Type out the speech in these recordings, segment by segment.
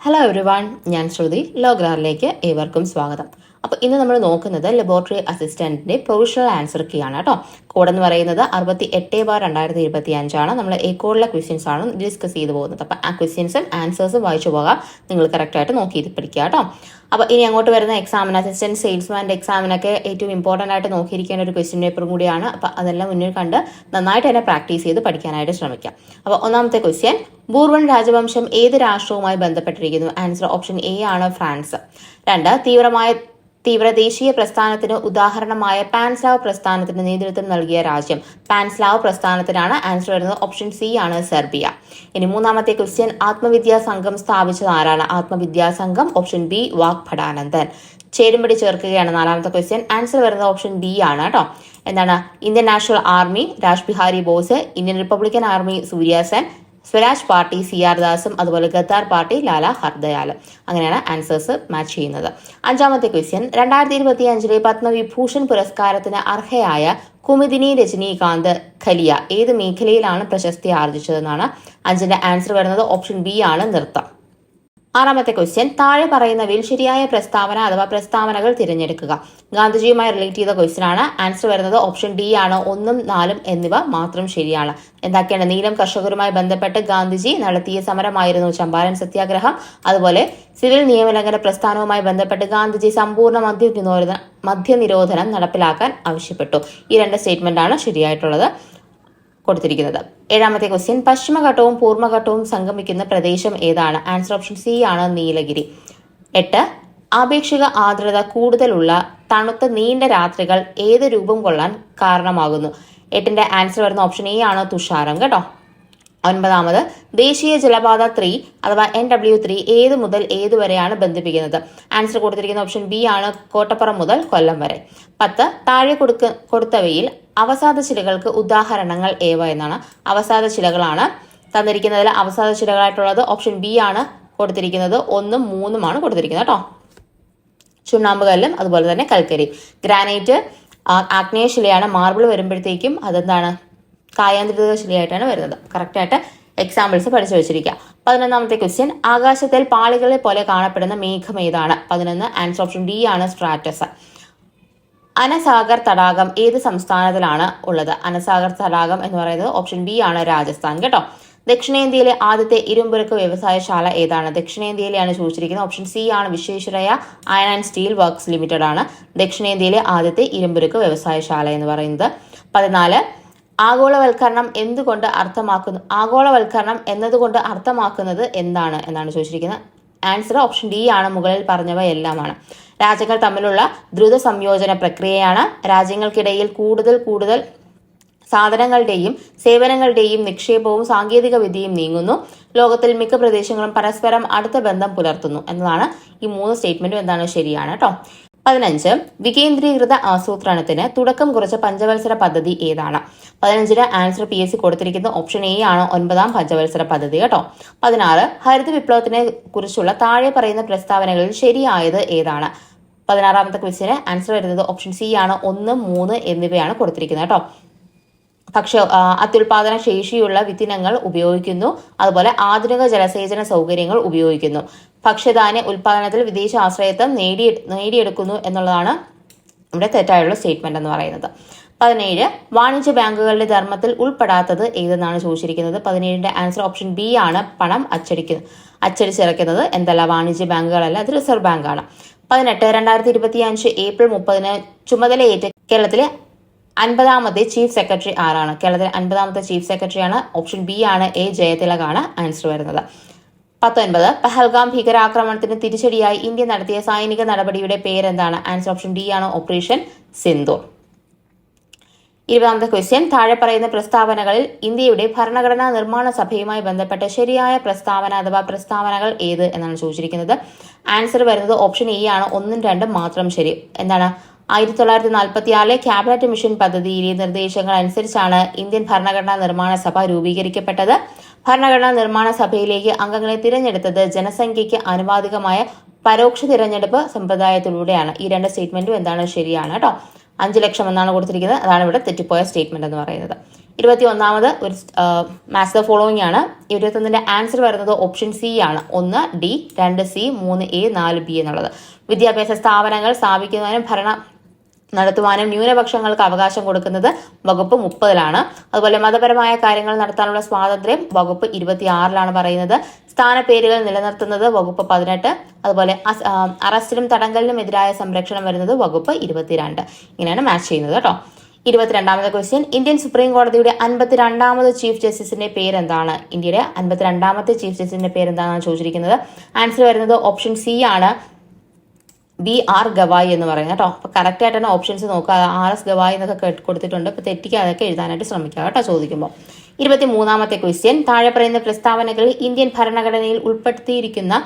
Hello everyone, ഞാൻ ശ്രുതി. ലോഗ്രാറിലേക്ക് ഏവർക്കും സ്വാഗതം. അപ്പോൾ ഇന്ന് നമ്മൾ നോക്കുന്നത് ലബോറട്ടറി അസിസ്റ്റന്റിന്റെ പ്രൊവിഷണൽ ആൻസർ കീ ആണ് കേട്ടോ. കോഡ് എന്ന് പറയുന്നത് 68/2025 നമ്മൾ ഈ കോഡിലെ ക്വസ്റ്റ്യൻസ് ആണ് ഡിസ്കസ് ചെയ്തു പോകുന്നത്. അപ്പോൾ ആ ക്വസ്റ്റ്യൻസും ആൻസേഴ്സും വായിച്ചു പോകാം. നിങ്ങൾ കറക്റ്റായിട്ട് നോക്കി പഠിക്കുക കേട്ടോ. അപ്പോൾ ഇനി അങ്ങോട്ട് വരുന്ന എക്സാമിന് അസിസ്റ്റന്റ് സെയിൽസ്മാൻ്റെ എക്സാമിനൊക്കെ ഏറ്റവും ഇമ്പോർട്ടൻ്റ് ആയിട്ട് നോക്കിയിരിക്കേണ്ട ഒരു ക്വസ്റ്റ്യൻ പേപ്പറും കൂടിയാണ്. അപ്പോൾ അതെല്ലാം മുന്നിൽ കണ്ട് നന്നായിട്ട് തന്നെ പ്രാക്ടീസ് ചെയ്ത് പഠിക്കാനായിട്ട് ശ്രമിക്കാം. അപ്പോൾ ഒന്നാമത്തെ ക്വസ്റ്റ്യൻ, ബൂർബൺ രാജവംശം ഏത് രാഷ്ട്രവുമായി ബന്ധപ്പെട്ടിരിക്കുന്നു? ആൻസർ ഓപ്ഷൻ എ ആണ്, ഫ്രാൻസ്. 2, തീവ്ര ദേശീയ പ്രസ്ഥാനത്തിന് ഉദാഹരണമായ പാൻസ്ലാവ് പ്രസ്ഥാനത്തിന് നേതൃത്വം നൽകിയ രാജ്യം? പാൻസ്ലാവ് പ്രസ്ഥാനത്തിനാണ്. ആൻസർ വരുന്നത് ഓപ്ഷൻ സി ആണ്, സെർബിയ. ഇനി മൂന്നാമത്തെ ക്വസ്റ്റ്യൻ, ആത്മവിദ്യാ സംഘം സ്ഥാപിച്ചത് ആരാണ്? ആത്മവിദ്യാ സംഘം ഓപ്ഷൻ ബി, വാക് ഭടാനന്ദൻ. ചേരുംപടി ചേർക്കുകയാണ് നാലാമത്തെ ക്വസ്റ്റ്യൻ. ആൻസർ വരുന്നത് ഓപ്ഷൻ ഡി ആണ് കേട്ടോ. എന്താണ്? Indian National Army Raj Bihari Bose, Indian Republican Army Surya Sen, Swaraj party CR ദാസും അതുപോലെ ഗദ്ദാർ പാർട്ടി ലാല ഹർദയാൽ. അങ്ങനെയാണ് ആൻസേഴ്സ് മാച്ച് ചെയ്യുന്നത്. അഞ്ചാമത്തെ ക്വസ്റ്റ്യൻ, 2025 പത്മവിഭൂഷൺ പുരസ്കാരത്തിന് അർഹയായ കുമുദിനി രജനീകാന്ത് ഖലിയ ഏത് മേഖലയിലാണ് പ്രശസ്തി ആർജിച്ചതെന്നാണ്. അഞ്ചിന്റെ ആൻസർ വരുന്നത് ഓപ്ഷൻ ബി ആണ്, നൃത്തം. ആറാമത്തെ ക്വസ്റ്റ്യൻ, താഴെ പറയുന്നവയിൽ ശരിയായ പ്രസ്താവന അഥവാ പ്രസ്താവനകൾ തിരഞ്ഞെടുക്കുക. ഗാന്ധിജിയുമായി റിലേറ്റ് ചെയ്ത ക്വസ്റ്റ്യൻ ആണ്. ആൻസർ വരുന്നത് ഓപ്ഷൻ ഡി ആണ്, 1, 4 എന്നിവ മാത്രം ശരിയാണ്. എന്തൊക്കെയാണ്? നീലം കർഷകരുമായി ബന്ധപ്പെട്ട് ഗാന്ധിജി നടത്തിയ സമരമായിരുന്നു ചമ്പാരൻ സത്യാഗ്രഹം. അതുപോലെ സിവിൽ നിയമലംഘന പ്രസ്ഥാനവുമായി ബന്ധപ്പെട്ട് ഗാന്ധിജി സമ്പൂർണ്ണ മദ്യനിരോധനം നടപ്പിലാക്കാൻ ആവശ്യപ്പെട്ടു. ഈ 2 സ്റ്റേറ്റ്മെന്റ് ആണ് ശരിയായിട്ടുള്ളത് കൊടുത്തിരിക്കുന്നത്. ഏഴാമത്തെ ക്വസ്റ്റ്യൻ, പശ്ചിമഘട്ടവും പൂർവ്വഘട്ടവും സംഗമിക്കുന്ന പ്രദേശം ഏതാണ്? ആൻസർ ഓപ്ഷൻ സി ആണ്, നീലഗിരി. 8, ആപേക്ഷിക ആർദ്രത കൂടുതലുള്ള തണുത്ത നീണ്ട രാത്രികൾ ഏത് രൂപം കൊള്ളാൻ കാരണമാകുന്നു? 8ന്റെ ആൻസർ വരുന്ന ഓപ്ഷൻ എ ആണ്, തുഷാരം കേട്ടോ. 9, ദേശീയ ജലപാത 3 അഥവാ NW3 ഏത് മുതൽ ഏത് വരെയാണ് ബന്ധിപ്പിക്കുന്നത്? ആൻസർ കൊടുത്തിരിക്കുന്ന ഓപ്ഷൻ ബി ആണ്, കോട്ടപ്പുറം മുതൽ കൊല്ലം വരെ. 10, താഴെ കൊടുത്തവയിൽ അവസാദ ശിലകൾക്ക് ഉദാഹരണങ്ങൾ ഏവ എന്നാണ്. അവസാദ ശിലകളാണ് തന്നിരിക്കുന്നതിൽ. അവസാദ ശിലകളായിട്ടുള്ളത് ഓപ്ഷൻ ബി ആണ് കൊടുത്തിരിക്കുന്നത്. 1, 3 കൊടുത്തിരിക്കുന്നത് കേട്ടോ. ചുണ്ണാമ്പ് കല്ലും അതുപോലെ തന്നെ കൽക്കരി. ഗ്രാനൈറ്റ് ആഗ്നേയ ശിലയാണ്. മാർബിൾ വരുമ്പോഴത്തേക്കും അതെന്താണ്? കായാന്തരിത ശിലയായിട്ടാണ് വരുന്നത്. കറക്റ്റായിട്ട് എക്സാമ്പിൾസ് പഠിച്ചു വെച്ചിരിക്കുക. 11ാമത്തെ ക്വസ്റ്റ്യൻ, ആകാശത്തിൽ പാളികളെ പോലെ കാണപ്പെടുന്ന മേഘം ഏതാണ്? 11 ആൻസർ ഓപ്ഷൻ ഡി ആണ്, സ്ട്രാറ്റസ്. അനസാഗർ തടാകം ഏത് സംസ്ഥാനത്തിലാണ് ഉള്ളത്? അനസാഗർ തടാകം എന്ന് പറയുന്നത് ഓപ്ഷൻ ബി ആണ്, രാജസ്ഥാൻ കേട്ടോ. ദക്ഷിണേന്ത്യയിലെ ആദ്യത്തെ ഇരുമ്പുരുക്ക് വ്യവസായശാല ഏതാണ്? ദക്ഷിണേന്ത്യയിലെയാണ് ചോദിച്ചിരിക്കുന്നത്. ഓപ്ഷൻ സി ആണ്, Visvesvaraya iron and steel works limited ആണ് ദക്ഷിണേന്ത്യയിലെ ആദ്യത്തെ ഇരുമ്പുരുക്ക് വ്യവസായശാല എന്ന് പറയുന്നത്. 14, ആഗോളവൽക്കരണം എന്തുകൊണ്ട് അർത്ഥമാക്കുന്നു? ആഗോളവൽക്കരണം എന്നതുകൊണ്ട് അർത്ഥമാക്കുന്നത് എന്താണ് എന്നാണ് ചോദിച്ചിരിക്കുന്നത്. ആൻസർ ഓപ്ഷൻ ഡി ആണ്, മുകളിൽ പറഞ്ഞവ എല്ലാമാണ്. രാജ്യങ്ങൾ തമ്മിലുള്ള ദ്രുത സംയോജന പ്രക്രിയയാണ്. രാജ്യങ്ങൾക്കിടയിൽ കൂടുതൽ സാധനങ്ങളുടെയും സേവനങ്ങളുടെയും നിക്ഷേപവും സാങ്കേതിക വിദ്യയും നീങ്ങുന്നു. ലോകത്തിൽ മിക്ക പ്രദേശങ്ങളും പരസ്പരം അടുത്ത ബന്ധം പുലർത്തുന്നു എന്നതാണ്. ഈ 3 സ്റ്റേറ്റ്മെന്റും എന്താണ്? ശരിയാണ് കേട്ടോ. 15, വികേന്ദ്രീകൃത ആസൂത്രണത്തിന് തുടക്കം കുറിച്ച പഞ്ചവത്സര പദ്ധതി ഏതാണ്? 15ന് ആൻസർ PSC കൊടുത്തിരിക്കുന്നത് ഓപ്ഷൻ എ ആണ്, 9ാം പഞ്ചവത്സര പദ്ധതി കേട്ടോ. 16, ഹരിത വിപ്ലവത്തിനെ കുറിച്ചുള്ള താഴെ പറയുന്ന പ്രസ്താവനകളിൽ ശരിയായത് ഏതാണ്? 16ാമത്തെ ക്വസ്റ്റ്യന് ആൻസർ വരുന്നത് ഓപ്ഷൻ സി ആണ്, 1, 3 എന്നിവയാണ് കൊടുത്തിരിക്കുന്നത് കേട്ടോ. അത്യുൽപാദന ശേഷിയുള്ള വിത്തിനങ്ങൾ ഉപയോഗിക്കുന്നു. അതുപോലെ ആധുനിക ജലസേചന സൗകര്യങ്ങൾ ഉപയോഗിക്കുന്നു. ഭക്ഷ്യധാന്യ ഉൽപാദനത്തിൽ വിദേശ ആശ്രയത്വം നേടിയെടുക്കുന്നു എന്നുള്ളതാണ് ഇവിടെ തെറ്റായുള്ള സ്റ്റേറ്റ്മെന്റ് എന്ന് പറയുന്നത്. 17, വാണിജ്യ ബാങ്കുകളുടെ ധർമ്മത്തിൽ ഉൾപ്പെടാത്തത് ഏതെന്നാണ് ചോദിച്ചിരിക്കുന്നത്. 17ന്റെ ആൻസർ ഓപ്ഷൻ ബി ആണ്, പണം അച്ചടിച്ചിറക്കുന്നത് എന്തല്ല? വാണിജ്യ ബാങ്കുകളല്ല, അത് റിസർവ് ബാങ്കാണ്. 18, 2025 ഏപ്രിൽ 30 ചുമതലയേറ്റ കേരളത്തിലെ 50ാമത്തെ ചീഫ് സെക്രട്ടറി ആരാണ്? കേരളത്തിലെ 50ാമത്തെ ചീഫ് സെക്രട്ടറിയാണ്. ഓപ്ഷൻ ബി ആണ്, A ജയതിലകാണ് ആൻസർ വരുന്നത്. 19, പഹൽഗാം ഭീകരാക്രമണത്തിന് തിരിച്ചടിയായി ഇന്ത്യ നടത്തിയ സൈനിക നടപടിയുടെ പേരെന്താണ്? ആൻസർ ഓപ്ഷൻ ഡി ആണ്, ഓപ്പറേഷൻ സിന്ദൂർ. 20ാമത്തെ ക്വസ്റ്റ്യൻ, താഴെ പറയുന്ന പ്രസ്താവനകളിൽ ഇന്ത്യയുടെ ഭരണഘടനാ നിർമ്മാണ സഭയുമായി ബന്ധപ്പെട്ട ശരിയായ പ്രസ്താവന അഥവാ പ്രസ്താവനകൾ ഏത് എന്നാണ് ചോദിച്ചിരിക്കുന്നത്. ആൻസർ വരുന്നത് ഓപ്ഷൻ എ ആണ്, 1ഉം 2ഉം മാത്രം ശരി. എന്താണ്? 1946 ക്യാബിനറ്റ് മിഷൻ പദ്ധതിയിലെ നിർദ്ദേശങ്ങൾ അനുസരിച്ചാണ് ഇന്ത്യൻ ഭരണഘടനാ നിർമ്മാണ സഭ രൂപീകരിക്കപ്പെട്ടത്. ഭരണഘടനാ നിർമ്മാണ സഭയിലേക്ക് അംഗങ്ങളെ തിരഞ്ഞെടുത്തത് ജനസംഖ്യയ്ക്ക് ആനുപാതികമായ പരോക്ഷ തിരഞ്ഞെടുപ്പ് സമ്പ്രദായത്തിലൂടെയാണ്. ഈ 2 സ്റ്റേറ്റ്മെന്റും എന്താണ്? ശരിയാണ് കേട്ടോ. 5 ലക്ഷം എന്നാണ് കൊടുത്തിരിക്കുന്നത്. അതാണ് ഇവിടെ തെറ്റിപ്പോയ സ്റ്റേറ്റ്മെന്റ് എന്ന് പറയുന്നത്. 21ാമത് ഒരു മാച്ച് ദ ഫോളോയിങ് ആണ്. 21ന്റെ ആൻസർ വരുന്നത് ഓപ്ഷൻ സി ആണ്. 1 ഡി, 2 സി, 3 എ, 4 ബി എന്നുള്ളത്. വിദ്യാഭ്യാസ സ്ഥാപനങ്ങൾ സ്ഥാപിക്കുന്നതിനും ഭരണം നടത്തുവാനും ന്യൂനപക്ഷങ്ങൾക്ക് അവകാശം കൊടുക്കുന്നത് വകുപ്പ് 30-ലാണ്. അതുപോലെ മതപരമായ കാര്യങ്ങൾ നടത്താനുള്ള സ്വാതന്ത്ര്യം വകുപ്പ് 26-ലാണ് പറയുന്നത്. സ്ഥാനപ്പേരുകൾ നിലനിർത്തുന്നത് വകുപ്പ് 18. അതുപോലെ അറസ്റ്റിനും തടങ്കലിനും എതിരായ സംരക്ഷണം വരുന്നത് വകുപ്പ് 22. ഇങ്ങനെയാണ് മാച്ച് ചെയ്യുന്നത് കേട്ടോ. 22ാമത്തെ ക്വസ്റ്റ്യൻ, ഇന്ത്യൻ സുപ്രീം കോടതിയുടെ 52ാമത് ചീഫ് ജസ്റ്റിസിന്റെ പേരെന്താണ്? ഇന്ത്യയുടെ 52ാമത്തെ ചീഫ് ജസ്റ്റിസിന്റെ പേരെന്താണെന്ന് ചോദിച്ചിരിക്കുന്നത്. ആൻസർ വരുന്നത് ഓപ്ഷൻ സി ആണ്, BR ഗവായി എന്ന് പറയുന്നത് കേട്ടോ. അപ്പൊ കറക്റ്റ് ആയിട്ട് തന്നെ ഓപ്ഷൻസ് നോക്കുക. RS ഗവായി എന്നൊക്കെ കൊടുത്തിട്ടുണ്ട്. അപ്പൊ തെറ്റിക്കാതൊക്കെ എഴുതാനായിട്ട് ശ്രമിക്കുക കേട്ടോ ചോദിക്കുമ്പോൾ. 23ാമത്തെ ക്വസ്റ്റ്യൻ, താഴെ പറയുന്ന പ്രസ്താവനകളിൽ ഇന്ത്യൻ ഭരണഘടനയിൽ ഉൾപ്പെടുത്തിയിരിക്കുന്ന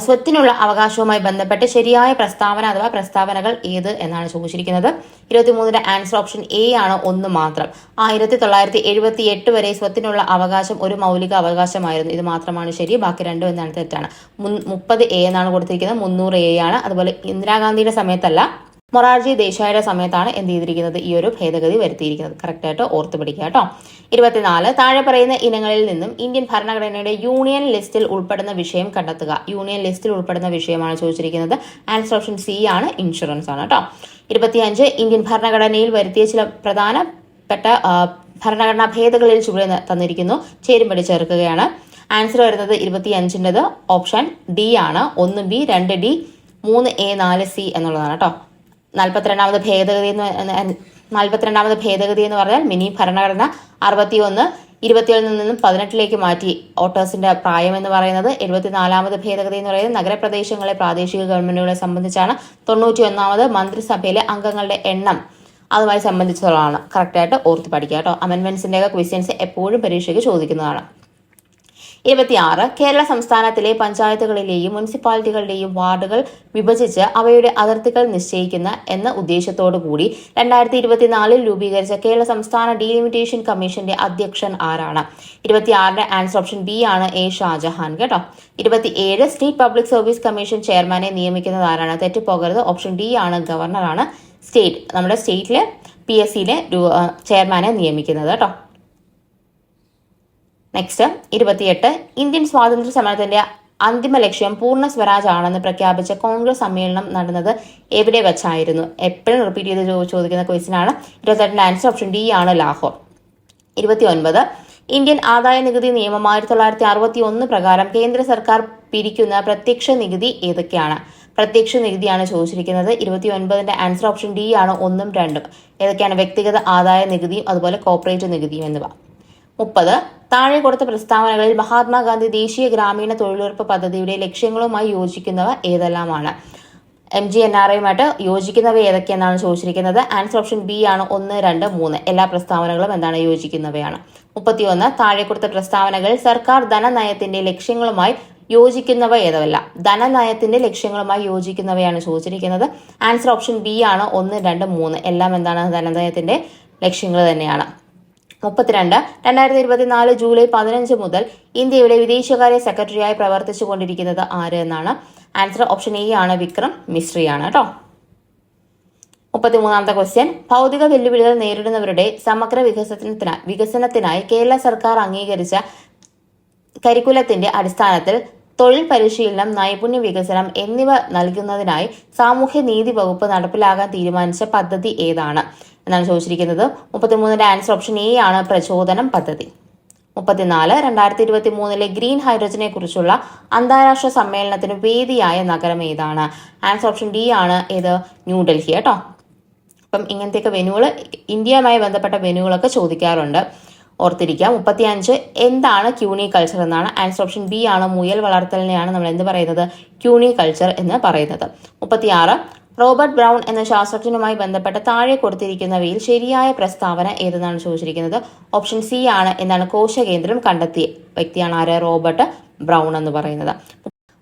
സ്വത്തിനുള്ള അവകാശവുമായി ബന്ധപ്പെട്ട് ശരിയായ പ്രസ്താവന അഥവാ പ്രസ്താവനകൾ ഏത് എന്നാണ് ചോദിച്ചിരിക്കുന്നത്. 23ന്റെ ആൻസർ ഓപ്ഷൻ എ ആണ്, 1 മാത്രം. 1978 വരെ സ്വത്തിനുള്ള അവകാശം ഒരു മൗലിക അവകാശമായിരുന്നു. ഇത് മാത്രമാണ് ശരി, ബാക്കി രണ്ടും എന്താണ് തെറ്റാണ്. 30A എന്നാണ് കൊടുത്തിരിക്കുന്നത്, 300A ആണ്. അതുപോലെ ഇന്ദിരാഗാന്ധിയുടെ സമയത്തല്ല, മൊറാർജി ദേശായിയുടെ സമയത്താണ് എന്ത് ചെയ്തിരിക്കുന്നത്, ഈ ഒരു ഭേദഗതി വരുത്തിയിരിക്കുന്നത്. കറക്റ്റായിട്ട് ഓർത്ത് പിടിക്കുക കേട്ടോ. 24, താഴെ പറയുന്ന ഇനങ്ങളിൽ നിന്നും ഇന്ത്യൻ ഭരണഘടനയുടെ യൂണിയൻ ലിസ്റ്റിൽ ഉൾപ്പെടുന്ന വിഷയം കണ്ടെത്തുക. യൂണിയൻ ലിസ്റ്റിൽ ഉൾപ്പെടുന്ന വിഷയമാണ് ചോദിച്ചിരിക്കുന്നത്. ആൻസർ ഓപ്ഷൻ സി ആണ്, ഇൻഷുറൻസ് ആണ് കേട്ടോ. 25, ഇന്ത്യൻ ഭരണഘടനയിൽ വരുത്തിയ ചില പ്രധാനപ്പെട്ട ഭരണഘടനാ ഭേദഗതിയിൽ ചുവടെ തന്നിരിക്കുന്നു. ചേരുംപടി ചേർക്കുകയാണ്. ആൻസർ വരുന്നത് 25ൻ്റെത് ഓപ്ഷൻ ഡി ആണ്. 1B, 2D, 3A, 4C എന്നുള്ളതാണ് കേട്ടോ. 42ാമത് ഭേദഗതി എന്ന് പറഞ്ഞാൽ മിനി ഭരണഘടന 61 27 നിന്നും 18 മാറ്റി വോട്ടേഴ്സിന്റെ പ്രായം എന്ന് പറയുന്നത്. 74ാമത് ഭേദഗതി എന്ന് പറയുന്നത് നഗരപ്രദേശങ്ങളെ പ്രാദേശിക ഗവൺമെന്റുകളെ സംബന്ധിച്ചാണ്. 91ാമത് മന്ത്രിസഭയിലെ അംഗങ്ങളുടെ എണ്ണം അതുമായി സംബന്ധിച്ചുള്ളതാണ്. കറക്റ്റായിട്ട് ഓർത്ത് പഠിക്കുക കേട്ടോ. അമെന്റ്മെന്റ്സിന്റെ ക്വസ്റ്റ്യൻസ് എപ്പോഴും പരീക്ഷയ്ക്ക് ചോദിക്കുന്നതാണ്. 26, കേരള സംസ്ഥാനത്തിലെ പഞ്ചായത്തുകളിലെയും മുനിസിപ്പാലിറ്റികളുടെയും വാർഡുകൾ വിഭജിച്ച് അവയുടെ അതിർത്തികൾ നിശ്ചയിക്കുന്ന എന്ന ഉദ്ദേശത്തോടു കൂടി 2024 രൂപീകരിച്ച കേരള സംസ്ഥാന ഡീലിമിറ്റേഷൻ കമ്മീഷന്റെ അധ്യക്ഷൻ ആരാണ്? 26ന്റെ ആൻസർ ഓപ്ഷൻ ബി ആണ്, എ ഷാജഹാൻ കേട്ടോ. 27, സ്റ്റേറ്റ് പബ്ലിക് സർവീസ് കമ്മീഷൻ ചെയർമാനെ നിയമിക്കുന്നത് ആരാണ്? തെറ്റിപ്പോകരുത്, ഓപ്ഷൻ ഡി ആണ്, ഗവർണറാണ്. നമ്മുടെ സ്റ്റേറ്റിലെ PSCയിലെ ചെയർമാനെ നിയമിക്കുന്നത് കേട്ടോ. നെക്സ്റ്റ് 28, ഇന്ത്യൻ സ്വാതന്ത്ര്യ സമരത്തിന്റെ അന്തിമ ലക്ഷ്യം പൂർണ്ണ സ്വരാജ് ആണെന്ന് പ്രഖ്യാപിച്ച കോൺഗ്രസ് സമ്മേളനം നടന്നത് എവിടെ വെച്ചായിരുന്നു? എപ്പോഴും റിപ്പീറ്റ് ചെയ്ത് ചോദിക്കുന്ന ക്വസ്റ്റ്യൻ ആണ്. 28ന്റെ ആൻസർ ഓപ്ഷൻ ഡി ആണ്, ലാഹോർ. 29, ഇന്ത്യൻ ആദായ നികുതി നിയമം 1961 പ്രകാരം കേന്ദ്ര സർക്കാർ പിരിക്കുന്ന പ്രത്യക്ഷ നികുതി ഏതൊക്കെയാണ്? പ്രത്യക്ഷ നികുതിയാണ് ചോദിച്ചിരിക്കുന്നത്. 29ന്റെ ആൻസർ ഓപ്ഷൻ ഡി ആണ്, 1ഉം 2ഉം. ഏതൊക്കെയാണ്? വ്യക്തിഗത ആദായ നികുതിയും അതുപോലെ കോർപ്പറേറ്റ് നികുതിയും എന്നിവ. 30, താഴെ കൊടുത്ത പ്രസ്താവനകളിൽ മഹാത്മാഗാന്ധി ദേശീയ ഗ്രാമീണ തൊഴിലുറപ്പ് പദ്ധതിയുടെ ലക്ഷ്യങ്ങളുമായി യോജിക്കുന്നവ ഏതെല്ലാമാണ്? MGNREയുമായിട്ട് യോജിക്കുന്നവ ഏതൊക്കെയെന്നാണ് ചോദിച്ചിരിക്കുന്നത്. ആൻസർ ഓപ്ഷൻ ബി ആണ്, 1, 2, 3. എല്ലാ പ്രസ്താവനകളും എന്താണ്? യോജിക്കുന്നവയാണ്. 31, താഴെ കൊടുത്ത പ്രസ്താവനകൾ സർക്കാർ ധനനയത്തിന്റെ ലക്ഷ്യങ്ങളുമായി യോജിക്കുന്നവ ഏതല്ല? ധനനയത്തിന്റെ ലക്ഷ്യങ്ങളുമായി യോജിക്കുന്നവയാണ് ചോദിച്ചിരിക്കുന്നത്. ആൻസർ ഓപ്ഷൻ ബി ആണ്, 1, 2, 3. എല്ലാം എന്താണ്? ധനനയത്തിന്റെ ലക്ഷ്യങ്ങൾ തന്നെയാണ്. 32, 2024 ജൂലൈ 15 മുതൽ ഇന്ത്യയുടെ വിദേശകാര്യ സെക്രട്ടറിയായി പ്രവർത്തിച്ചു കൊണ്ടിരിക്കുന്നത് ആര് എന്നാണ്? ആൻസർ ഓപ്ഷൻ എ ആണ്, വിക്രം മിശ്രിയാണ് കേട്ടോ. 33ാമത്തെ ക്വസ്റ്റ്യൻ, ഭൗതിക വെല്ലുവിളികൾ നേരിടുന്നവരുടെ സമഗ്ര വികസനത്തിനായി കേരള സർക്കാർ അംഗീകരിച്ച കരിക്കുലത്തിന്റെ അടിസ്ഥാനത്തിൽ തൊഴിൽ പരിശീലനം, നൈപുണ്യ വികസനം എന്നിവ നൽകുന്നതിനായി സാമൂഹ്യനീതി വകുപ്പ് നടപ്പിലാക്കാൻ തീരുമാനിച്ച പദ്ധതി ഏതാണ് എന്നാണ് ചോദിച്ചിരിക്കുന്നത്. 33ന്റെ ആൻസർ ഓപ്ഷൻ എ ആണ്, പ്രചോദനം പദ്ധതി. 34, 2023 ഗ്രീൻ ഹൈഡ്രജനെ കുറിച്ചുള്ള അന്താരാഷ്ട്ര സമ്മേളനത്തിന് വേദിയായ നഗരം ഏതാണ്? ആൻസർ ഓപ്ഷൻ ഡി ആണ്, ഏത്? ന്യൂഡൽഹി കേട്ടോ. അപ്പം ഇങ്ങനത്തെയൊക്കെ വെന്യൂകൾ, ഇന്ത്യയുമായി ബന്ധപ്പെട്ട വെന്യൂകളൊക്കെ ചോദിക്കാറുണ്ട്, ഓർത്തിരിക്കുക. 35, എന്താണ് ക്യൂണി കൾച്ചർ എന്നാണ്? ആൻസർ ഓപ്ഷൻ ബി ആണ്, മുയൽ വളർത്തലിനെയാണ് നമ്മൾ എന്ത് പറയുന്നത്? ക്യൂണി കൾച്ചർ എന്ന് പറയുന്നത്. 36, റോബർട്ട് ബ്രൗൺ എന്ന ശാസ്ത്രജ്ഞനുമായി ബന്ധപ്പെട്ട താഴെ കൊടുത്തിരിക്കുന്നവയിൽ ശരിയായ പ്രസ്താവന ഏതെന്നാണ് ചോദിച്ചിരിക്കുന്നത്. ഓപ്ഷൻ സി ആണ്, എന്താണ്? കോശകേന്ദ്രം കണ്ടെത്തിയ വ്യക്തിയാണ് ആര്? റോബർട്ട് ബ്രൗൺ എന്ന് പറയുന്നത്.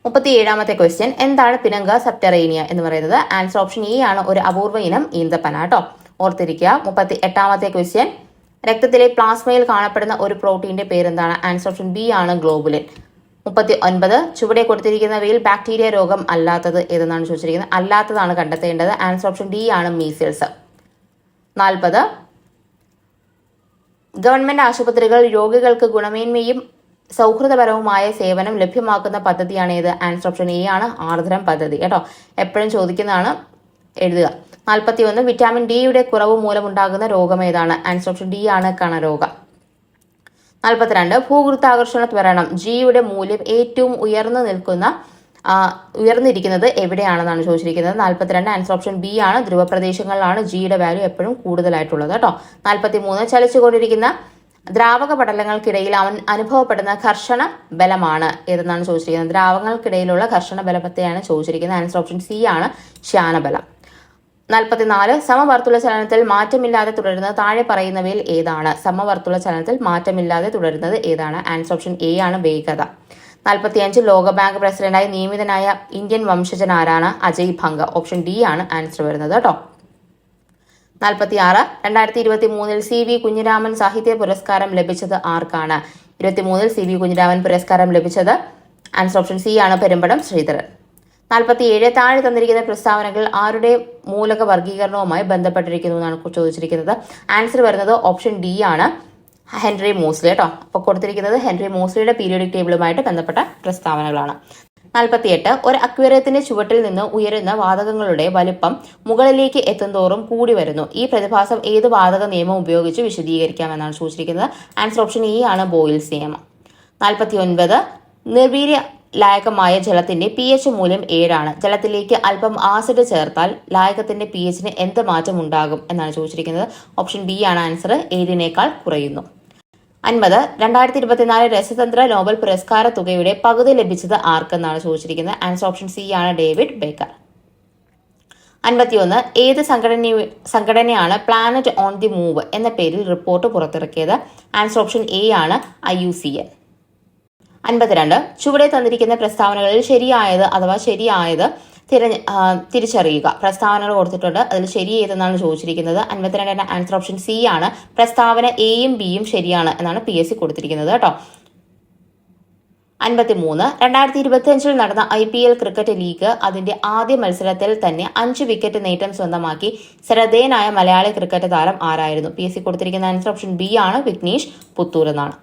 37ാമത്തെ ക്വസ്റ്റ്യൻ, എന്താണ് പിനങ്ക സബ്റ്ററേനിയ എന്ന് പറയുന്നത്? ആൻസർ ഓപ്ഷൻ എ ആണ്, ഒരു അപൂർവ ഇനം ഈന്തപ്പന കേട്ടോ, ഓർത്തിരിക്കുക. 38ാമത്തെ ക്വസ്റ്റ്യൻ, രക്തത്തിലെ പ്ലാസ്മയിൽ കാണപ്പെടുന്ന ഒരു പ്രോട്ടീന്റെ പേരെന്താണ്? ആൻസർ ഓപ്ഷൻ ബി ആണ്, ഗ്ലോബുലിൻ. 39, ചുവടെ കൊടുത്തിരിക്കുന്നവയിൽ ബാക്ടീരിയ രോഗം അല്ലാത്തത് ഏതെന്നാണ് ചോദിച്ചിരിക്കുന്നത്. അല്ലാത്തതാണ് കണ്ടെത്തേണ്ടത്. ആൻസർ ഓപ്ഷൻ ഡി ആണ്, മീസിൽസ്. 40 ഗവൺമെന്റ് ആശുപത്രികൾ രോഗികൾക്ക് ഗുണമേന്മയും സൗഹൃദപരവുമായ സേവനം ലഭ്യമാക്കുന്ന പദ്ധതിയാണ് ഏത്? ആൻസർ ഓപ്ഷൻ എ ആണ് ആർദ്രം പദ്ധതി കേട്ടോ. എപ്പോഴും ചോദിക്കുന്നതാണ്, എഴുതുക. 41 വിറ്റാമിൻ ഡിയുടെ കുറവ് മൂലമുണ്ടാകുന്ന രോഗം ഏതാണ്? ആൻസർ ഓപ്ഷൻ ഡി ആണ് കണരോഗം. 42 ഭൂഗുരുത്വാകർഷണ ത്വരണം ജിയുടെ മൂല്യം ഏറ്റവും ഉയർന്നിരിക്കുന്നത് എവിടെയാണെന്നാണ് ചോദിച്ചിരിക്കുന്നത്. 42 ആൻസർ ഓപ്ഷൻ ബി ആണ്. ധ്രുവപ്രദേശങ്ങളിലാണ് ജിയുടെ വാല്യൂ എപ്പോഴും കൂടുതലായിട്ടുള്ളത് കേട്ടോ. 43 ചലിച്ചുകൊണ്ടിരിക്കുന്ന ദ്രാവക പടലങ്ങൾക്കിടയിൽ അനുഭവപ്പെടുന്ന ഘർഷണ ബലമാണ് ഏതെന്നാണ് ചോദിച്ചിരിക്കുന്നത്. ദ്രാവകങ്ങൾക്കിടയിലുള്ള ഘർഷണ ബലത്തെയാണ് ചോദിച്ചിരിക്കുന്നത്. ആൻസർ ഓപ്ഷൻ സി ആണ് ശ്യാനബലം. 44 സമവർത്തുള ചലനത്തിൽ മാറ്റമില്ലാതെ തുടരുന്നത് താഴെ പറയുന്നവയിൽ ഏതാണ്? സമവർത്തുള ചലനത്തിൽ മാറ്റമില്ലാതെ തുടരുന്നത് ഏതാണ്? ആൻസർ ഓപ്ഷൻ എ ആണ് വേഗത. 45 ലോകബാങ്ക് പ്രസിഡന്റായി നിയമിതനായ ഇന്ത്യൻ വംശജൻ ആരാണ്? അജയ് ഭംഗ. ഓപ്ഷൻ ഡി ആണ് ആൻസർ വരുന്നത് കേട്ടോ. 46 2023 സി വി കുഞ്ഞിരാമൻ സാഹിത്യ പുരസ്കാരം ലഭിച്ചത് ആർക്കാണ്? 23 സി വി കുഞ്ഞിരാമൻ പുരസ്കാരം ലഭിച്ചത് ആൻസർ ഓപ്ഷൻ സി ആണ് പെരുമ്പടം ശ്രീധരൻ. 47 താഴെ തന്നിരിക്കുന്ന പ്രസ്താവനകൾ ആരുടെ മൂലക വർഗീകരണവുമായി ബന്ധപ്പെട്ടിരിക്കുന്നു എന്നാണ് ചോദിച്ചിരിക്കുന്നത്. ആൻസർ വരുന്നത് ഓപ്ഷൻ ഡി ആണ്, ഹെൻറി മോസ്ലി കേട്ടോ. അപ്പോൾ കൊടുത്തിരിക്കുന്നത് ഹെൻറി മോസ്ലിയുടെ പീരിയോഡിക് ടേബിളുമായിട്ട് ബന്ധപ്പെട്ട പ്രസ്താവനകളാണ്. 48 ഒരു അക്വേറിയത്തിന്റെ ചുവട്ടിൽ നിന്ന് ഉയരുന്ന വാതകങ്ങളുടെ വലിപ്പം മുകളിലേക്ക് എത്തുന്തോറും കൂടി വരുന്നു. ഈ പ്രതിഭാസം ഏത് വാതക നിയമം ഉപയോഗിച്ച് വിശദീകരിക്കാമെന്നാണ് ചോദിച്ചിരിക്കുന്നത്. ആൻസർ ഓപ്ഷൻ ഇ ആണ് ബോയിൽസ് നിയമം. 49 നിർവീര്യ ലായകമായ ജലത്തിന്റെ pH മൂല്യം 7 ആണ്. ജലത്തിലേക്ക് അല്പം ആസിഡ് ചേർത്താൽ ലായകത്തിന്റെ pHന് എന്ത് മാറ്റം ഉണ്ടാകും എന്നാണ് ചോദിച്ചിരിക്കുന്നത്. ഓപ്ഷൻ ബി ആണ് ആൻസർ, 7നേക്കാൾ കുറയുന്നു. 50 2024 രസതന്ത്ര നോബൽ പുരസ്കാര തുകയുടെ പകുതി ലഭിച്ചത് ആർക്കെന്നാണ് ചോദിച്ചിരിക്കുന്നത്. ആൻസർ ഓപ്ഷൻ സി ആണ് ഡേവിഡ് ബേക്കർ. 51 ഏത് സംഘടനയാണ് പ്ലാനറ്റ് ഓൺ ദി മൂവ് എന്ന പേരിൽ റിപ്പോർട്ട് പുറത്തിറക്കിയത്? ആൻസർ ഓപ്ഷൻ എ ആണ് IUCN. 52 ചുവടെ തന്നിരിക്കുന്ന പ്രസ്താവനകളിൽ ശരിയായത് അഥവാ ശരിയായത് തിരിച്ചറിയുക. പ്രസ്താവനകൾ കൊടുത്തിട്ടുണ്ട്, അതിൽ ശരി ഏതെന്നാണ് ചോദിച്ചിരിക്കുന്നത്. 52 ആൻസർ ഓപ്ഷൻ സി ആണ്. പ്രസ്താവന എയും ബിയും ശരിയാണ് എന്നാണ് PSC കൊടുത്തിരിക്കുന്നത് കേട്ടോ. 53 2025 നടന്ന IPL ക്രിക്കറ്റ് ലീഗ് അതിന്റെ ആദ്യ മത്സരത്തിൽ തന്നെ 5 വിക്കറ്റ് നേട്ടം സ്വന്തമാക്കി ശ്രദ്ധേയനായ മലയാളി ക്രിക്കറ്റ് താരം ആരായിരുന്നു? PSC കൊടുത്തിരിക്കുന്ന ആൻസർ ഓപ്ഷൻ ബി ആണ്, വിഘ്നേഷ് പുത്തൂർ എന്നാണ്.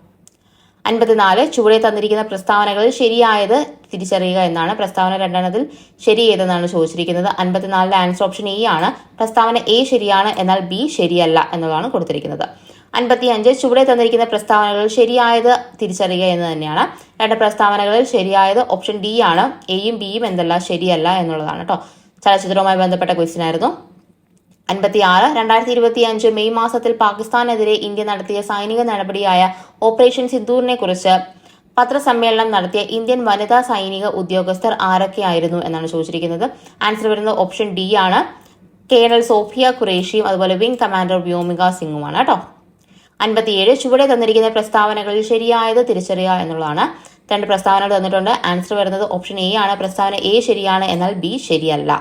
54 ചുവടെ തന്നിരിക്കുന്ന പ്രസ്താവനകളിൽ ശരിയായത് തിരിച്ചറിയുക എന്നാണ്. പ്രസ്താവന 2 ശരി ഏതെന്നാണ് ചോദിച്ചിരിക്കുന്നത്. 54 ആൻസർ ഓപ്ഷൻ എ ആണ്. പ്രസ്താവന എ ശരിയാണ്, എന്നാൽ ബി ശരിയല്ല എന്നുള്ളതാണ് കൊടുത്തിരിക്കുന്നത്. 55 ചുവടെ തന്നിരിക്കുന്ന പ്രസ്താവനകളിൽ ശരിയായത് തിരിച്ചറിയുക എന്ന് തന്നെയാണ്. 2 പ്രസ്താവനകളിൽ ശരിയായത് ഓപ്ഷൻ ഡി ആണ്. എയും ബിയും എന്തല്ല ശരിയല്ല എന്നുള്ളതാണ് കേട്ടോ. ചലച്ചിത്രവുമായി ബന്ധപ്പെട്ട ക്വസ്റ്റ്യൻ ആയിരുന്നു. 56 2025 മെയ് മാസത്തിൽ പാകിസ്ഥാനെതിരെ ഇന്ത്യ നടത്തിയ സൈനിക നടപടിയായ ഓപ്പറേഷൻ സിന്ദൂറിനെ കുറിച്ച് പത്രസമ്മേളനം നടത്തിയ ഇന്ത്യൻ വനിതാ സൈനിക ഉദ്യോഗസ്ഥർ ആരൊക്കെയായിരുന്നു എന്നാണ് ചോദിച്ചിരിക്കുന്നത്. ആൻസർ വരുന്നത് ഓപ്ഷൻ ഡി ആണ്, കേണൽ സോഫിയ ഖുറേഷിയും അതുപോലെ വിംഗ് കമാൻഡർ വ്യോമിക സിംഗുമാണ് കേട്ടോ. 57 ചുവടെ തന്നിരിക്കുന്ന പ്രസ്താവനകളിൽ ശരിയായത് തിരിച്ചറിയുക എന്നുള്ളതാണ്. 2 പ്രസ്താവനകൾ തന്നിട്ടുണ്ട്. ആൻസർ വരുന്നത് ഓപ്ഷൻ എ ആണ്. പ്രസ്താവന എ ശരിയാണ്, എന്നാൽ ബി ശരിയല്ല.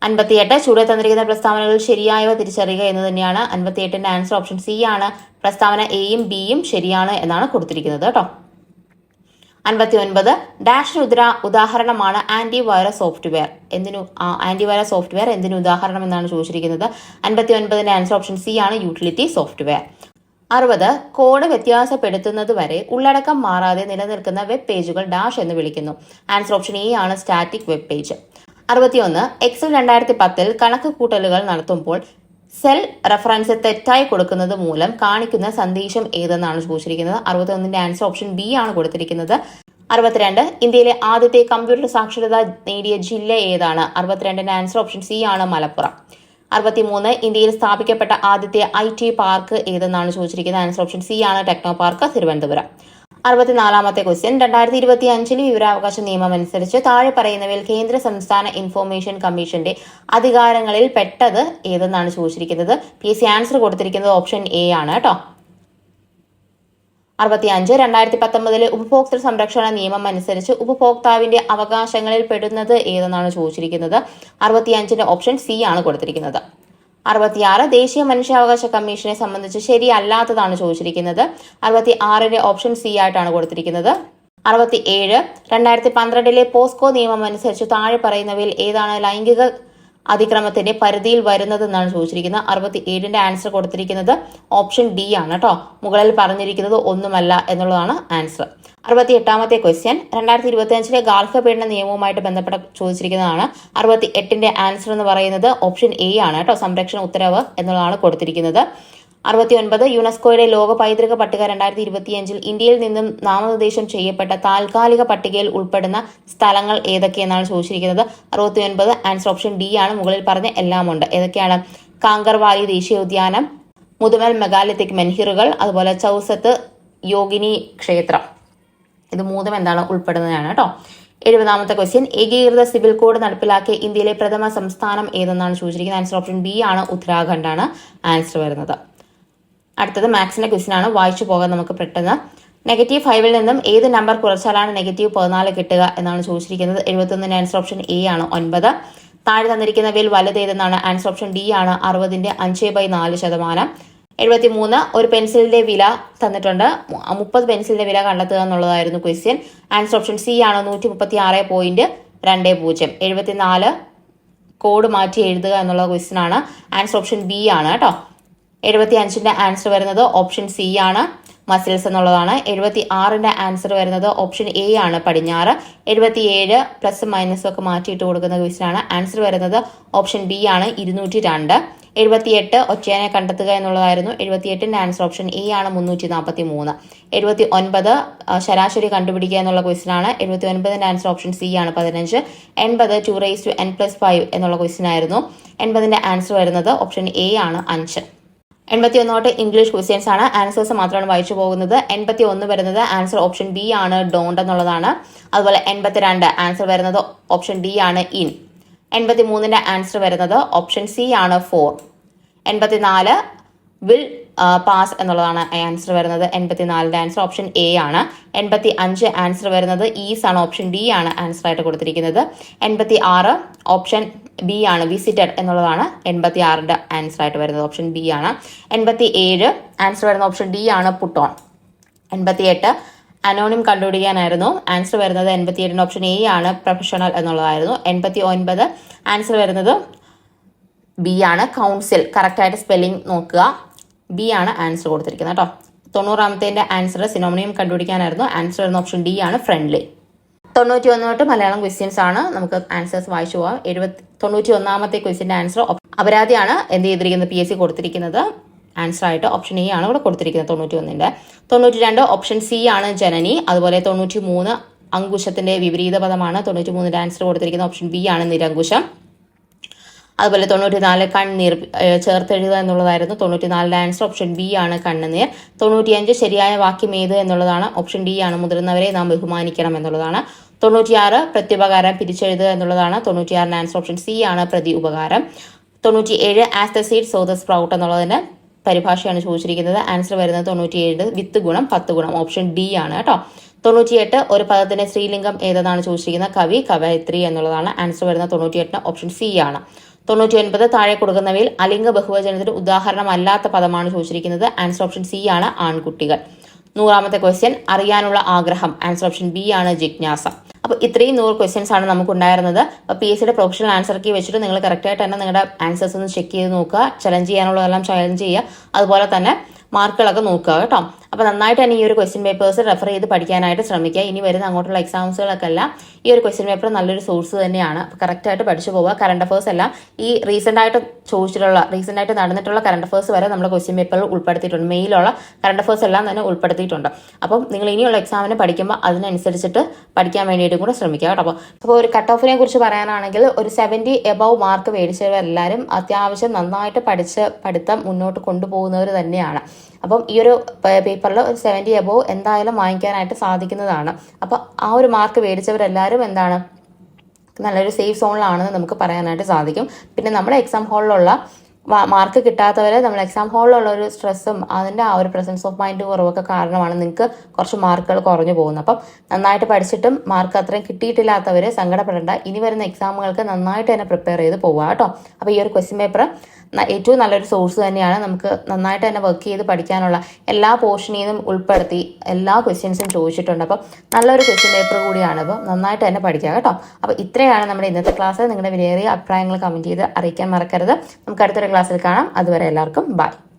58 ചുവടെ തന്നിരിക്കുന്ന പ്രസ്താവനകൾ ശരിയായവ തിരിച്ചറിയുക എന്ന് തന്നെയാണ്. 58 ആൻസർ ഓപ്ഷൻ സി ആണ്. പ്രസ്താവന എയും ബിയും ശരിയാണ് എന്നാണ് കൊടുത്തിരിക്കുന്നത് കേട്ടോ. 59 ഡാഷിന് ഉദാഹരണമാണ് ആന്റിവൈറസ് സോഫ്റ്റ്വെയർ. ആന്റിവൈറസ് സോഫ്റ്റ്വെയർ എന്തിനു ഉദാഹരണം എന്നാണ് ചോദിച്ചിരിക്കുന്നത്. 59 ആൻസർ ഓപ്ഷൻ സി ആണ്, യൂട്ടിലിറ്റി സോഫ്റ്റ്വെയർ. 60 കോഡ് വ്യത്യാസപ്പെടുത്തുന്നത് വരെ ഉള്ളടക്കം മാറാതെ നിലനിൽക്കുന്ന വെബ് പേജുകൾ ഡാഷ് എന്ന് വിളിക്കുന്നു. ആൻസർ ഓപ്ഷൻ എ ആണ്, സ്റ്റാറ്റിക് വെബ് പേജ്. 61 എക്സൽ 2010 കണക്ക് കൂട്ടലുകൾ നടത്തുമ്പോൾ സെൽ റെഫറൻസ് തെറ്റായി കൊടുക്കുന്നത് മൂലം കാണിക്കുന്ന സന്ദേശം ഏതെന്നാണ് ചോദിച്ചിരിക്കുന്നത്. 61 ആൻസർ ഓപ്ഷൻ ബി ആണ് കൊടുത്തിരിക്കുന്നത്. 62 ഇന്ത്യയിലെ ആദ്യത്തെ കമ്പ്യൂട്ടർ സാക്ഷരത നേടിയ ജില്ല ഏതാണ്? 62 ആൻസർ ഓപ്ഷൻ സി ആണ്, മലപ്പുറം. 63 ഇന്ത്യയിൽ സ്ഥാപിക്കപ്പെട്ട ആദ്യത്തെ IT പാർക്ക് ഏതെന്നാണ് ചോദിച്ചിരിക്കുന്നത്. ആൻസർ ഓപ്ഷൻ സി ആണ്, ടെക്നോ പാർക്ക്, തിരുവനന്തപുരം. 64 ക്വസ്റ്റ്യൻ 2025 വിവരാവകാശ നിയമം അനുസരിച്ച് താഴെ പറയുന്നവയിൽ കേന്ദ്ര സംസ്ഥാന ഇൻഫോർമേഷൻ കമ്മീഷന്റെ അധികാരങ്ങളിൽ പെട്ടത് ഏതെന്നാണ് ചോദിച്ചിരിക്കുന്നത്. PSC ആൻസർ കൊടുത്തിരിക്കുന്നത് ഓപ്ഷൻ എ ആണ് കേട്ടോ. 65 2019 ഉപഭോക്തൃ സംരക്ഷണ നിയമം അനുസരിച്ച് ഉപഭോക്താവിന്റെ അവകാശങ്ങളിൽ പെടുന്നത് ഏതെന്നാണ് ചോദിച്ചിരിക്കുന്നത്. 65 ഓപ്ഷൻ സി ആണ് കൊടുത്തിരിക്കുന്നത്. 66 ദേശീയ മനുഷ്യാവകാശ കമ്മീഷനെ സംബന്ധിച്ച് ശരിയല്ലാത്തതാണ് ചോദിച്ചിരിക്കുന്നത്. 66 ഓപ്ഷൻ സി ആയിട്ടാണ് കൊടുത്തിരിക്കുന്നത്. 67 2012 പോസ്കോ നിയമം അനുസരിച്ച് താഴെ പറയുന്നവയിൽ ഏതാണ് ലൈംഗിക അതിക്രമത്തിന്റെ പരിധിയിൽ വരുന്നതെന്നാണ് ചോദിച്ചിരിക്കുന്നത്. 67ന്റെ ആൻസർ കൊടുത്തിരിക്കുന്നത് ഓപ്ഷൻ ഡി ആണ് കേട്ടോ. മുകളിൽ പറഞ്ഞിരിക്കുന്നത് ഒന്നുമല്ല എന്നുള്ളതാണ് ആൻസർ. 68ാമത്തെ ക്വസ്റ്റ്യൻ 2025 ഗാർഹിക പീഡന നിയമവുമായിട്ട് ബന്ധപ്പെട്ട ചോദിച്ചിരിക്കുന്നതാണ്. 68ന്റെ ആൻസർ എന്ന് പറയുന്നത് ഓപ്ഷൻ എ ആണ് കേട്ടോ. സംരക്ഷണ ഉത്തരവ് എന്നുള്ളതാണ് കൊടുത്തിരിക്കുന്നത്. 69 യുനെസ്കോയുടെ ലോക പൈതൃക പട്ടിക 2025 ഇന്ത്യയിൽ നിന്നും നാമനിർദ്ദേശം ചെയ്യപ്പെട്ട താൽക്കാലിക പട്ടികയിൽ ഉൾപ്പെടുന്ന സ്ഥലങ്ങൾ ഏതൊക്കെയെന്നാണ് ചോദിച്ചിരിക്കുന്നത്. 69 ആൻസർ ഓപ്ഷൻ ഡി ആണ്. മുകളിൽ പറഞ്ഞ എല്ലാം ഉണ്ട്. ഏതൊക്കെയാണ്? കാങ്കർവാലി ദേശീയോദ്യാനം, മുതുമൽ മെഗാലിത്തിക് മെൻഹിറുകൾ, അതുപോലെ ചൌസത്ത് യോഗിനി ക്ഷേത്രം. ഇത് മൂന്നും എന്താണ് ഉൾപ്പെടുന്നതാണ് കേട്ടോ. 70ാമത്തെ ക്വസ്റ്റ്യൻ ഏകീകൃത സിവിൽ കോഡ് നടപ്പിലാക്കിയ ഇന്ത്യയിലെ പ്രഥമ സംസ്ഥാനം ഏതെന്നാണ് ചോദിച്ചിരിക്കുന്നത്. ആൻസർ ഓപ്ഷൻ ബി ആണ്. ഉത്തരാഖണ്ഡ് ആണ് ആൻസർ വരുന്നത്. അടുത്തത് മാത്സിന്റെ ക്വസ്റ്റ്യൻ ആണ്. വായിച്ചു പോകാൻ നമുക്ക് പെട്ടെന്ന്. -5 നിന്നും ഏത് നമ്പർ കുറച്ചാലാണ് -14 കിട്ടുക എന്നാണ് ചോദിച്ചിരിക്കുന്നത്. 71ന്റെ ആൻസർ ഓപ്ഷൻ എ ആണ് 9. താഴെ തന്നിരിക്കുന്നവയിൽ വലുത് ഏതെന്നാണ്. ആൻസർ ഓപ്ഷൻ ഡി ആണ് 60ന്റെ 5/4%. 73 ഒരു പെൻസിലിന്റെ വില തന്നിട്ടുണ്ട്. 30 പെൻസിലിന്റെ വില കണ്ടെത്തുക എന്നുള്ളതായിരുന്നു ക്വസ്റ്റ്യൻ. ആൻസർ ഓപ്ഷൻ സി ആണ് 136.20. 74 കോഡ് മാറ്റി എഴുതുക എന്നുള്ള ക്വസ്റ്റ്യൻ ആണ്. ആൻസർ ഓപ്ഷൻ ബി ആണ് കേട്ടോ. 75ന്റെ ആൻസർ വരുന്നത് ഓപ്ഷൻ സി ആണ്, മസിൽസ് എന്നുള്ളതാണ്. 76ന്റെ ആൻസർ വരുന്നത് ഓപ്ഷൻ എ ആണ്, പടിഞ്ഞാറ്. 77 പ്ലസ് മൈനസ് ഒക്കെ മാറ്റിയിട്ട് കൊടുക്കുന്ന ക്വസ്റ്റ്യൻ ആണ്. ആൻസർ വരുന്നത് ഓപ്ഷൻ ബി ആണ്, 202. 78 ഒറ്റയാനെ കണ്ടെത്തുക എന്നുള്ളതായിരുന്നു. 78ന്റെ ആൻസർ ഓപ്ഷൻ എ ആണ്, 343. 79 ശരാശരി കണ്ടുപിടിക്കുക എന്നുള്ള ക്വസ്റ്റ്യൻ ആണ്. 79ന്റെ ആൻസർ ഓപ്ഷൻ സി ആണ്, 15. 80 2n+5 എന്നുള്ള ക്വസ്റ്റ്യൻ ആയിരുന്നു. 80ന്റെ ആൻസർ വരുന്നത് ഓപ്ഷൻ എ ആണ്, 5. 81 തൊട്ട് ഇംഗ്ലീഷ് ക്വസ്റ്റ്യൻസ് ആണ്. ആൻസേഴ്സ് മാത്രമാണ് വായിച്ചു പോകുന്നത്. 81 വരുന്നത് ആൻസർ ഓപ്ഷൻ ബി ആണ്, ഡോണ്ട് എന്നുള്ളതാണ്. അതുപോലെ 82 ആൻസർ വരുന്നത് ഓപ്ഷൻ ഡി ആണ്, ഇൻ. 83ന്റെ ആൻസർ വരുന്നത് ഓപ്ഷൻ സി ആണ്, 4. 84 വിൽ പാസ് എന്നുള്ളതാണ് ആൻസർ വരുന്നത്. 84ന്റെ ആൻസർ ഓപ്ഷൻ എ ആണ്. 85 ആൻസർ വരുന്നത് ഈസ് ആണ്, ഓപ്ഷൻ ഡി ആണ് ആൻസർ ആയിട്ട് കൊടുത്തിരിക്കുന്നത്. 86 ഓപ്ഷൻ ബി ആണ്, വിസിറ്റഡ് എന്നുള്ളതാണ് 86ന്റെ ആൻസർ ആയിട്ട് വരുന്നത്, ഓപ്ഷൻ ബി ആണ്. 87 ആൻസർ വരുന്ന ഓപ്ഷൻ ഡി ആണ്, പുട്ടോൺ. 88 അനോണിം കണ്ടുപിടിക്കാനായിരുന്നു. ആൻസർ വരുന്നത് 87ന്റെ ഓപ്ഷൻ എ ആണ്, പ്രൊഫഷണൽ എന്നുള്ളതായിരുന്നു. 89 ആൻസർ വരുന്നത് ബി ആണ്, കൗൺസിൽ. കറക്റ്റായിട്ട് സ്പെല്ലിംഗ് നോക്കുക. ബി ആണ് ആൻസർ കൊടുത്തിരിക്കുന്നത് കേട്ടോ. 90ാമത്തെ ആൻസർ സിനോണിയം കണ്ടുപിടിക്കാനായിരുന്നു. ആൻസർ വരുന്ന ഓപ്ഷൻ ഡി ആണ്, ഫ്രണ്ട്ലി. 91 തൊട്ട് മലയാളം ക്വസ്റ്റ്യൻസ് ആണ്. നമുക്ക് ആൻസേഴ്സ് വായിച്ചു പോവാം. 91ാമത്തെ ക്വസ്റ്റ്യന്റെ ആൻസർ അപരാധിയാണ് എന്ത് ചെയ്തിരിക്കുന്നത്, PSC കൊടുത്തിരിക്കുന്നത്. ആൻസർ ആയിട്ട് ഓപ്ഷൻ എ ആണ് ഇവിടെ കൊടുത്തിരിക്കുന്നത് 91ന്റെ. 92 ഓപ്ഷൻ സി ആണ്, ജനനി. അതുപോലെ 93 അങ്കുശത്തിന്റെ വിപരീത പദമാണ്. 93ന്റെ ആൻസർ കൊടുത്തിരിക്കുന്നത് ഓപ്ഷൻ ബി ആണ്, നിരങ്കുശം. അതുപോലെ 94 കണ്ണീർ ചേർത്തെഴുതുക എന്നുള്ളതായിരുന്നു. 94ന്റെ ആൻസർ ഓപ്ഷൻ ബി ആണ്, കണ്ണുനീർ. 95 ശരിയായ വാക്യം ഏത് എന്നുള്ളതാണ്. ഓപ്ഷൻ ഡി ആണ്, മുതിർന്നവരെ നാം ബഹുമാനിക്കണം എന്നുള്ളതാണ്. 96 പ്രത്യുപകാരം പിരിച്ചെഴുതുക എന്നുള്ളതാണ്. 96ന്റെ ആൻസർ ഓപ്ഷൻ സി ആണ്, പ്രതി ഉപകാരം. 97 as the seed so the sprout എന്നുള്ളതിന് പരിഭാഷയാണ് ചോദിച്ചിരിക്കുന്നത്. ആൻസർ വരുന്നത് 97 വിത്ത് ഗുണം 10 ഗുണം, ഓപ്ഷൻ ഡി ആണ് കേട്ടോ. 98 ഒരു പദത്തിന്റെ സ്ത്രീലിംഗം ഏതെന്നാണ് ചോദിച്ചിരിക്കുന്നത്. കവി, കവയിത്രി എന്നുള്ളതാണ്. ആൻസർ വരുന്നത് 98ന് ഓപ്ഷൻ സി ആണ്. 99 താഴെ കൊടുക്കുന്നവയിൽ അലിംഗ ബഹുവചനത്തിന് ഉദാഹരണമല്ലാത്ത പദമാണ് ചോദിച്ചിരിക്കുന്നത്. ആൻസർ ഓപ്ഷൻ സി ആണ്, ആൺകുട്ടികൾ. 100ാമത്തെ ക്വസ്റ്റ്യൻ അറിയാനുള്ള ആഗ്രഹം. ആൻസർ ഓപ്ഷൻ ബി ആണ്, ജിജ്ഞാസ. അപ്പോൾ ഇത്രയും 100 ക്വസ്റ്റ്യൻസ് ആണ് നമുക്ക് ഉണ്ടായിരുന്നത്. അപ്പോൾ PSCയുടെ പ്രൊഫഷണൽ ആൻസർ കീ വെച്ചിട്ട് നിങ്ങൾ കറക്റ്റായിട്ട് തന്നെ നിങ്ങളുടെ ആൻസേഴ്സ് ഒന്ന് ചെക്ക് ചെയ്ത് നോക്കുക. ചലഞ്ച് ചെയ്യാനുള്ളതെല്ലാം ചലഞ്ച് ചെയ്യുക. അതുപോലെ തന്നെ മാർക്കുകളൊക്കെ നോക്കുക കേട്ടോ. അപ്പോൾ നന്നായിട്ട് തന്നെ ഈ ഒരു ക്വസ്റ്റ്യൻ പേപ്പേഴ്സ് റെഫർ ചെയ്ത് പഠിക്കാനായിട്ട് ശ്രമിക്കുക. ഇനി വരുന്ന അങ്ങോട്ടുള്ള എക്സാംസുകളൊക്കെ എല്ലാം ഈ ഒരു ക്വസ്റ്റ്യൻ പേപ്പർ നല്ലൊരു സോഴ്സ് തന്നെയാണ്. അപ്പോൾ കറക്റ്റായിട്ട് പഠിച്ചു പോവുക. കറണ്ട് അഫേഴ്സ് എല്ലാം ഈ റീസെൻ്റ് ആയിട്ട് നടന്നിട്ടുള്ള കറണ്ട് അഫേഴ്സ് വരെ നമ്മുടെ ക്വസ്റ്റ്യൻ പേപ്പറിൽ ഉൾപ്പെടുത്തിയിട്ടുണ്ട്. മെയിലുള്ള കറണ്ട് അഫേഴ്സ് എല്ലാം തന്നെ ഉൾപ്പെടുത്തിയിട്ടുണ്ട്. അപ്പം നിങ്ങൾ ഇനിയുള്ള എക്സാമിന് പഠിക്കുമ്പോൾ അതിനനുസരിച്ചിട്ട് പഠിക്കാൻ വേണ്ടിയിട്ടും കൂടെ ശ്രമിക്കുക കേട്ടോ. അപ്പോൾ ഒരു കട്ട് ഓഫിനെ കുറിച്ച് പറയാനാണെങ്കിൽ ഒരു 70 എബവ് മാർക്ക് മേടിച്ചവരെല്ലാവരും അത്യാവശ്യം നന്നായിട്ട് പഠിച്ച് പഠിത്തം മുന്നോട്ട് കൊണ്ടുപോകുന്നവർ തന്നെയാണ്. അപ്പം ഈ ഒരു പേപ്പറിൽ ഒരു 70 എബവ് എന്തായാലും വാങ്ങിക്കാനായിട്ട് സാധിക്കുന്നതാണ്. അപ്പോൾ ആ ഒരു മാർക്ക് മേടിച്ചവരെല്ലാവരും എന്താണ് നല്ലൊരു സേഫ് സോണിലാണെന്ന് നമുക്ക് പറയാനായിട്ട് സാധിക്കും. പിന്നെ നമ്മുടെ എക്സാം ഹാളിലുള്ള മാർക്ക് കിട്ടാത്തവരെ നമ്മൾ എക്സാം ഹാളിലുള്ള ഒരു സ്ട്രെസ്സും അതിൻ്റെ ആ ഒരു പ്രസൻസ് ഓഫ് മൈൻഡ് കുറവൊക്കെ കാരണമാണ് നിങ്ങൾക്ക് കുറച്ച് മാർക്കുകൾ കുറഞ്ഞു പോകുന്നത്. അപ്പം നന്നായിട്ട് പഠിച്ചിട്ടും മാർക്ക് അത്രയും കിട്ടിയിട്ടില്ലാത്തവർ സങ്കടപ്പെടേണ്ട. ഇനി വരുന്ന എക്സാമുകൾക്ക് നന്നായിട്ട് തന്നെ പ്രിപ്പയർ ചെയ്ത് പോവുക കേട്ടോ. അപ്പോൾ ഈ ഒരു ക്വസ്റ്റ്യൻ പേപ്പർ ഏറ്റവും നല്ലൊരു സോഴ്സ് തന്നെയാണ്. നമുക്ക് നന്നായിട്ട് തന്നെ വർക്ക് ചെയ്ത് പഠിക്കാനുള്ള എല്ലാ പോർഷനിൽ നിന്നും ഉൾപ്പെടുത്തി എല്ലാ ക്വസ്റ്റ്യൻസും ചോദിച്ചിട്ടുണ്ട്. അപ്പം നല്ലൊരു ക്വസ്റ്റ്യൻ പേപ്പർ കൂടിയാണ്. അപ്പം നന്നായിട്ട് തന്നെ പഠിക്കുക കേട്ടോ. അപ്പോൾ ഇത്രയാണ് നമ്മുടെ ഇന്നത്തെ ക്ലാസ്. നിങ്ങളുടെ വിലയേറിയ അഭിപ്രായങ്ങൾ കമൻറ്റ് ചെയ്ത് അറിയിക്കാൻ മറക്കരുത്. നമുക്ക് അടുത്തൊരു ക്ലാസ്സിൽ കാണാം. അതുവരെ എല്ലാവർക്കും ബൈ.